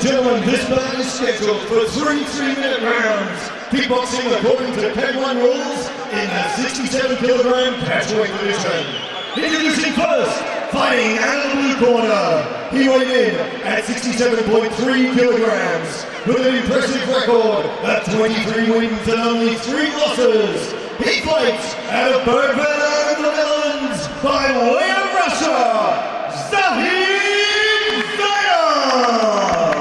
and gentlemen, this bout is scheduled for 3 3-minute rounds. Kickboxing according to Peg 1 rules in the 67-kilogram catchweight division. Introducing first, fighting out of the blue corner. He weighed in at 67.3 kilograms with an impressive record of 23 wins and only 3 losses. He fights out of Bergveld, the Netherlands, by way of Russia, Zahid Zairov.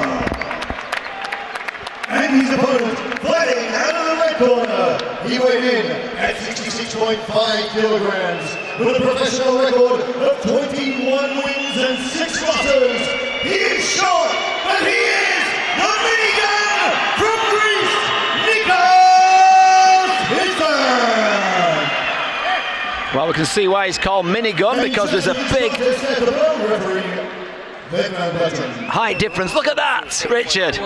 And his opponent, fighting out of the red corner, he weighed in at 66.5 kilograms with a professional record of 21 wins and 6 losses. He is short, but he is the minigun from Greece, Nikos Hysen. Well, we can see why he's called minigun, because there's a big height difference. Look at that, Richard.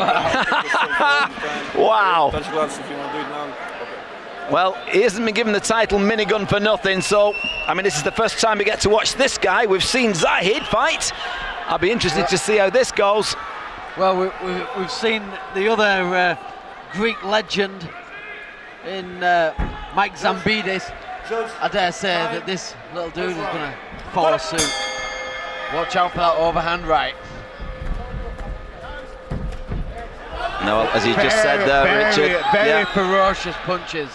Wow. Well, he hasn't been given the title minigun for nothing, so, I mean, this is the first time we get to watch this guy. We've seen Zahid fight. I'll be interested to see how this goes. Well, we've seen the other Greek legend in Mike Zambidis. I dare say that this little dude is going to follow suit. Watch out for that overhand right. No, as you just said there, Richard. Very ferocious punches.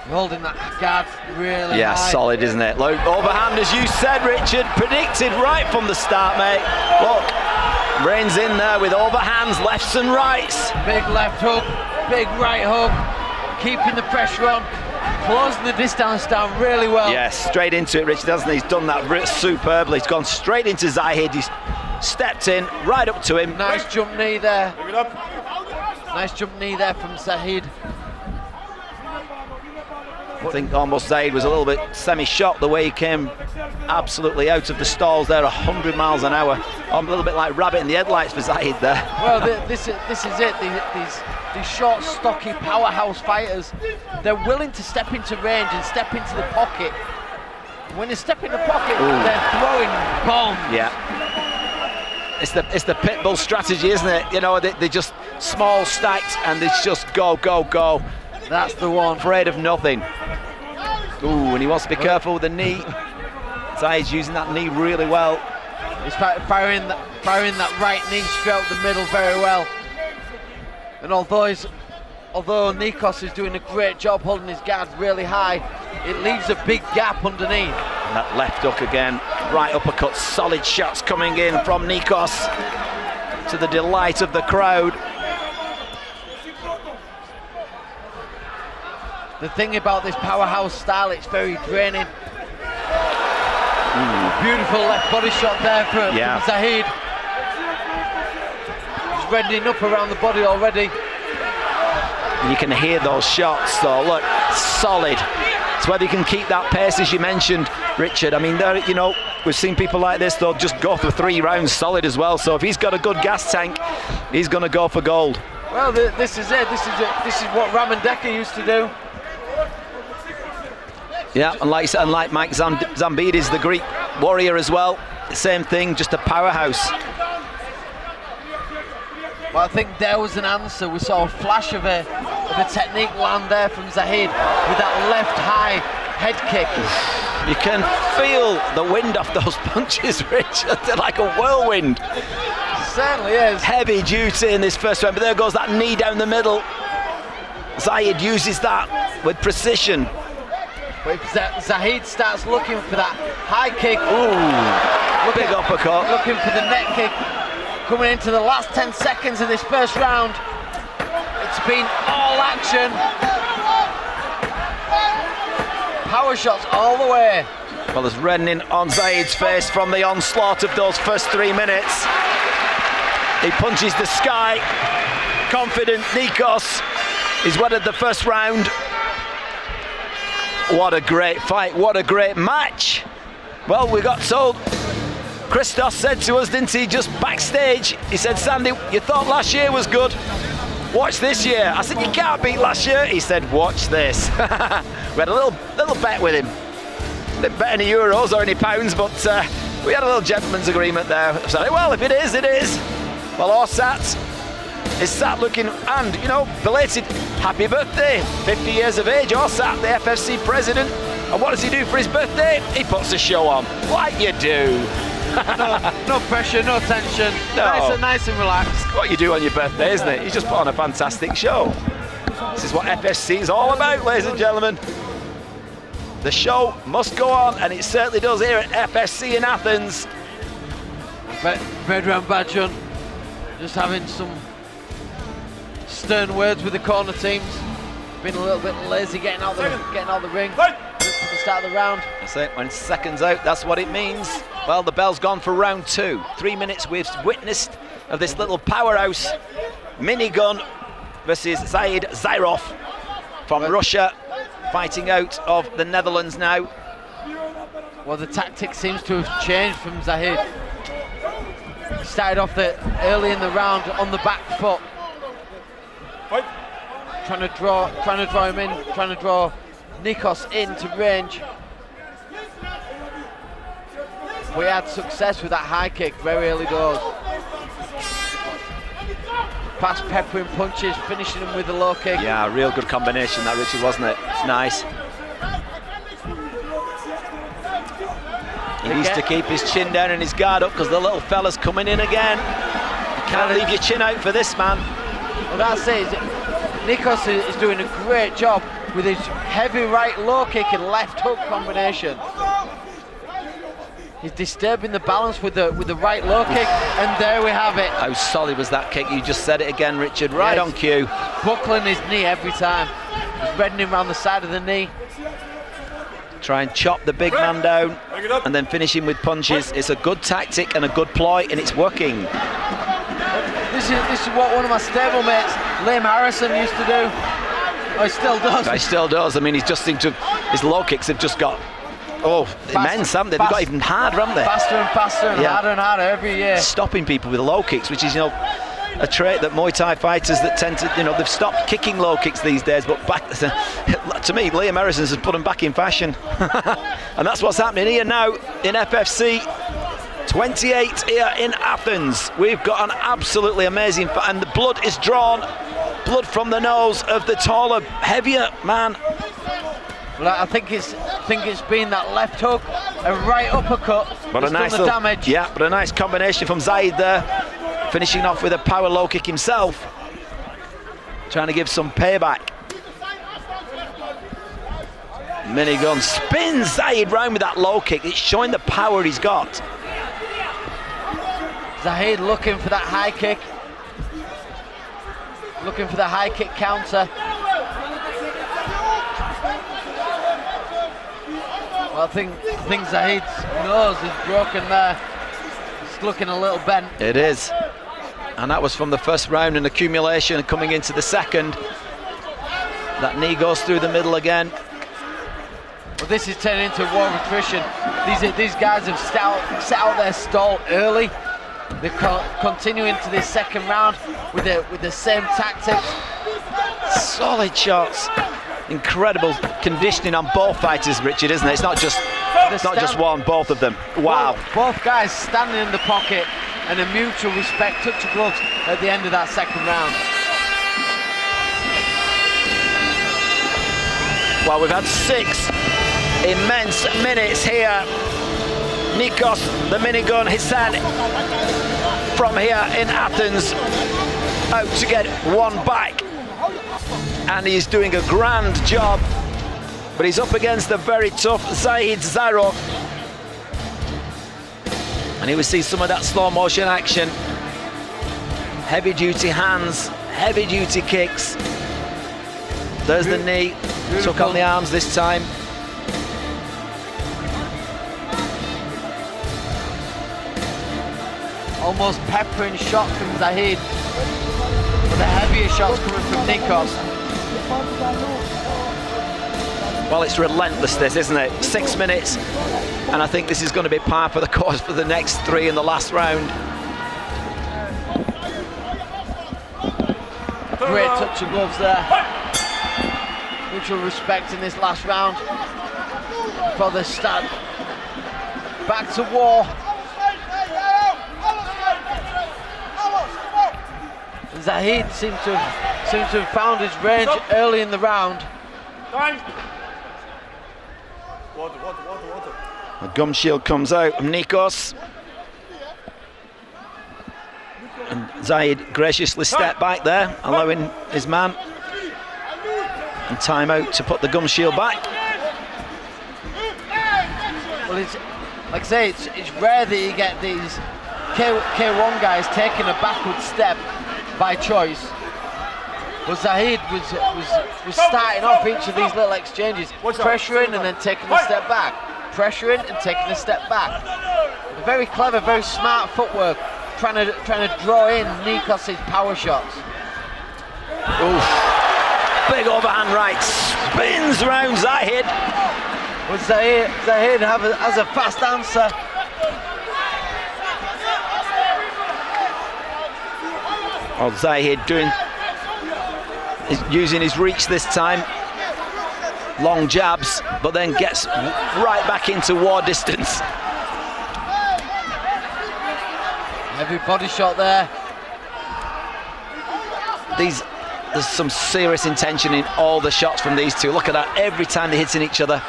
Holding that guard really high. Solid, isn't it? Look, overhand, as you said, Richard, predicted right from the start, mate. Look, brains in there with overhands, lefts and rights. Big left hook, big right hook, keeping the pressure on, closing the distance down really well. Yes, straight into it, Richard, hasn't he? He's done that superbly. He's gone straight into Zahid. He's stepped in, right up to him. Nice jump knee there. Nice jump knee there from Zahid. I think almost Zahid was a little bit semi-shocked the way he came absolutely out of the stalls there, 100 miles an hour. A little bit like rabbit in the headlights for Zahid there. Well, this is it. These short, stocky powerhouse fighters, they're willing to step into range and step into the pocket. When they step in the pocket, they're throwing bombs. Yeah. It's the pit bull strategy, isn't it? You know, they just small stacked and it's just go, go, go. That's the one. Afraid of nothing. Ooh, and he wants to be careful with the knee. Zahid's using that knee really well. He's firing that right knee straight up the middle very well. And although Nikos is doing a great job holding his guard really high, it leaves a big gap underneath. And that left hook again, right uppercut, solid shots coming in from Nikos, to the delight of the crowd. The thing about this powerhouse style, it's very draining. Beautiful left body shot there from Zahid. He's reddening up around the body already. You can hear those shots, though. Look, solid. It's whether you can keep that pace, as you mentioned, Richard. I mean, you know, we've seen people like this, they'll just go for 3 rounds solid as well. So if he's got a good gas tank, he's going to go for gold. Well, this is it. This is what Ramandeka used to do. Yeah, and like Mike Zambidis, the Greek warrior as well. Same thing, just a powerhouse. Well, I think there was an answer. We saw a flash of a technique land there from Zahid with that left high head kick. You can feel the wind off those punches, Richard. They're like a whirlwind. Certainly is. Heavy duty in this first round, but there goes that knee down the middle. Zahid uses that with precision. But if Zahid starts looking for that high kick, big uppercut. Looking for the net kick, coming into the last 10 seconds of this first round. It's been all action. Power shots all the way. Well, there's reddening on Zahid's face from the onslaught of those first 3 minutes. He punches the sky. Confident Nikos. He's wedded the first round. What a great fight, what a great match. Well, we got told, Christos said to us, didn't he, just backstage, he said, Sandy, you thought last year was good, watch this year. I said, you can't beat last year. He said, watch this. We had a little bet with him. Didn't bet any euros or any pounds, but we had a little gentleman's agreement there. I said, well, if it is, it is. Well, Orsat is sat looking, and, you know, belated happy birthday. 50 years of age, Orsat, the FFC president. And what does he do for his birthday? He puts a show on, like you do. No pressure, no tension. No. Nice and relaxed. What you do on your birthday, isn't it? You just put on a fantastic show. This is what FFC is all about, ladies and gentlemen. The show must go on, and it certainly does here at FFC in Athens. Bedram Badjan just having some stern words with the corner teams. Been a little bit lazy getting out the ring at the start of the round. That's it, when seconds out, that's what it means. Well, the bell's gone for round 2. 3 minutes we've witnessed of this little powerhouse minigun versus Zahid Zairov from Russia, fighting out of the Netherlands now. Well, the tactic seems to have changed from Zahid. Started off early in the round on the back foot, trying to draw him in, trying to draw Nikos into range. We had success with that high kick very early doors. Fast peppering punches, finishing him with a low kick. Yeah, real good combination that, Richard, wasn't it? It's nice. He needs to keep his chin down and his guard up because the little fella's coming in again. You can't leave your chin out for this man. Well, that's it. Nikos is doing a great job with his heavy right low kick and left hook combination. He's disturbing the balance with the right low kick, and there we have it. How solid was that kick? You just said it again, Richard, right on cue. Buckling his knee every time. He's reddening around the side of the knee. Try and chop the big man down and then finish him with punches. It's a good tactic and a good ploy, and it's working. This is what one of my stablemates, Liam Harrison, used to do. Oh, he still does. He still does. I mean, he's just seemed to, his low kicks have just got, immense, haven't they? They've got even harder, haven't they? Faster and faster and harder every year. Stopping people with low kicks, which is, you know, a trait that Muay Thai fighters that tend to, you know, they've stopped kicking low kicks these days, but back to me, Liam Harrison's has put them back in fashion. And that's what's happening here now in FFC 28 here in Athens. We've got an absolutely amazing fight, and the blood is drawn, blood from the nose of the taller, heavier man. Well, I think it's been that left hook, a right uppercut. But a nice done the damage. Yeah, but a nice combination from Zahid there, finishing off with a power low kick himself, trying to give some payback. Minigun spins Zahid round with that low kick. It's showing the power he's got. Zahid looking for that high kick, looking for the high kick counter. Well, I think Zahid's nose is broken there. It's looking a little bent. It is. And that was from the first round, an accumulation coming into the second. That knee goes through the middle again. Well, this is turning into war of attrition. These guys have set out their stall early. They're continuing to this second round with the same tactics. Solid shots. Incredible conditioning on both fighters, Richard, isn't it? It's not just one, both of them. Wow. Both guys standing in the pocket and a mutual respect, touch of gloves at the end of that second round. Well, we've had 6 immense minutes here. Nikos, the minigun, Hysen from here in Athens, out to get one back. And he's doing a grand job, but he's up against a very tough Zahid Zairov. And here we see some of that slow motion action. Heavy duty hands, heavy duty kicks. There's the knee, took on the arms this time. Almost peppering shot from Zahid, but the heavier shots coming from Nikos. Well, it's relentless, this, isn't it? 6 minutes, and I think this is going to be par for the course for the next 3 in the last round. Great touch of gloves there. Mutual respect in this last round for the start. Back to war. Zahid seems to have found his range early in the round. The gum shield comes out from Nikos. And Zahid graciously stepped back there, allowing his man and time out to put the gum shield back. Well, it's like I say, it's rare that you get these K1 guys taking a backward step by choice. But Zahid was starting off each of these little exchanges, pressuring and then taking a step back, pressuring and taking a step back. Very clever, very smart footwork, trying to draw in Nikos' power shots. Oof. Big overhand right, spins round Zahid. Well, Zahid has a fast answer. Oh, Zahid using his reach this time. Long jabs, but then gets right back into war distance. Heavy body shot there. There's some serious intention in all the shots from these two. Look at that, every time they're hitting each other,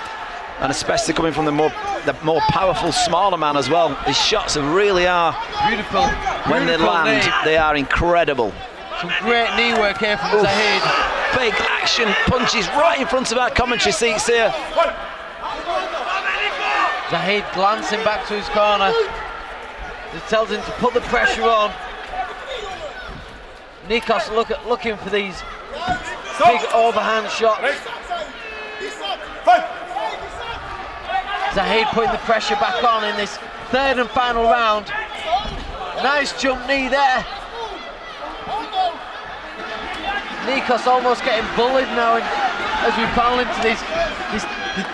and especially coming from the more powerful, smaller man as well. His shots really are beautiful. When they land, they are incredible. Some great knee work here from Zahid. Big action punches right in front of our commentary seats here. Zahid glancing back to his corner. It tells him to put the pressure on. Nikos looking for these big overhand shots. Zahid putting the pressure back on in this third and final round. Nice jump knee there. Nikos almost getting bullied now as we fall into these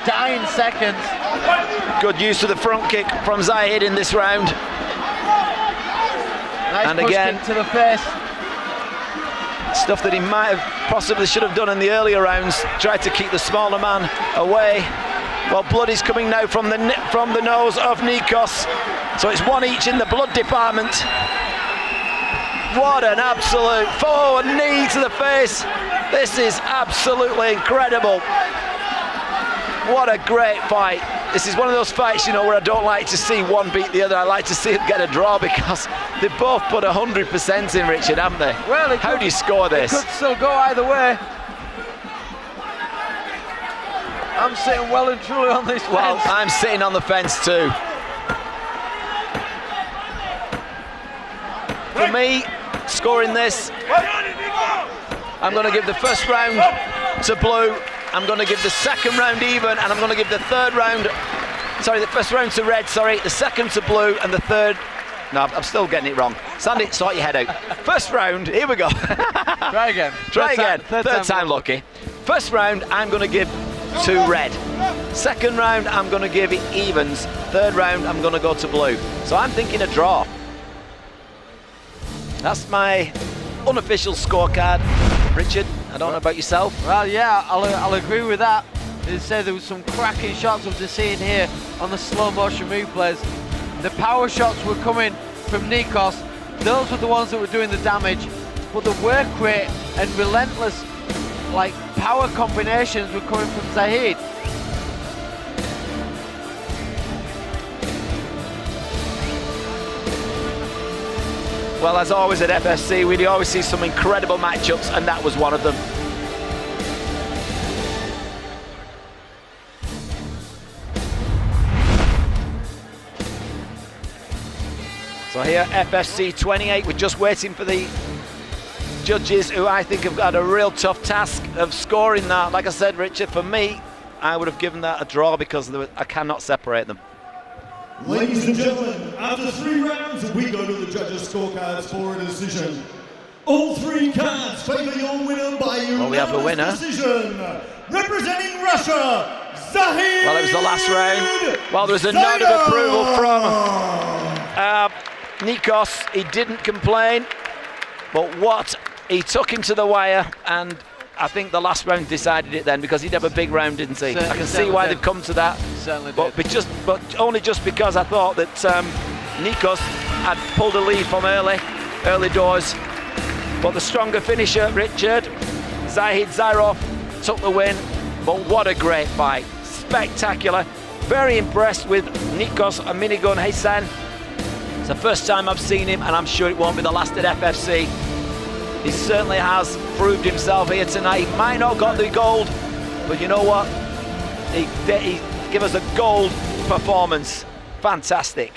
dying seconds. Good use of the front kick from Zahid in this round. Nice and push again kick to the face. Stuff that he might have possibly should have done in the earlier rounds. Tried to keep the smaller man away. Well, blood is coming now from the nose of Nikos. So it's one each in the blood department. What an absolute forward knee to the face. This is absolutely incredible. What a great fight. This is one of those fights, you know, where I don't like to see one beat the other. I like to see it get a draw because they both put 100% in, Richard, haven't they? Well, how do you score this? It could still go either way. I'm sitting well and truly on this fence. Well, I'm sitting on the fence too. For me, scoring this, I'm going to give the first round to blue. I'm going to give the second round even, and I'm going to give the third round, the first round to red, the second to blue, and the third, no, I'm still getting it wrong. Sandy, sort your head out. First round, here we go. Try again. Try again. Third time lucky. First round, I'm going to give to red. Second round, I'm going to give it evens. Third round, I'm going to go to blue. So I'm thinking a draw. That's my unofficial scorecard. Richard, I don't know about yourself. Well, yeah, I'll agree with that. They say there was some cracking shots of the scene here on the slow motion replays. The power shots were coming from Nikos. Those were the ones that were doing the damage. But the work rate and relentless, power combinations were coming from Zahid. Well, as always at FFC, we do always see some incredible matchups, and that was one of them. So here, FFC 28, we're just waiting for the judges, who I think have got a real tough task of scoring that. Like I said, Richard, for me, I would have given that a draw because I cannot separate them. Ladies and gentlemen, after 3 rounds, we go to the judges' scorecards for a decision. All 3 cards favour your winner by Well, we have a winner. Decision. Representing Russia, Zahid. Well, it was the last round. Well, there was a nod of approval from Nikos. He didn't complain, but what he took him to the wire, and I think the last round decided it then, because he'd have a big round, didn't he? I can see why they've come to that. Certainly but only just because I thought that Nikos had pulled a lead from early doors. But the stronger finisher, Richard, Zahid Zairov, took the win. But what a great fight. Spectacular. Very impressed with Nikos Hysen. It's the first time I've seen him, and I'm sure it won't be the last at FFC. He certainly has proved himself here tonight. He might not got the gold, but you know what? He gave us a gold performance. Fantastic.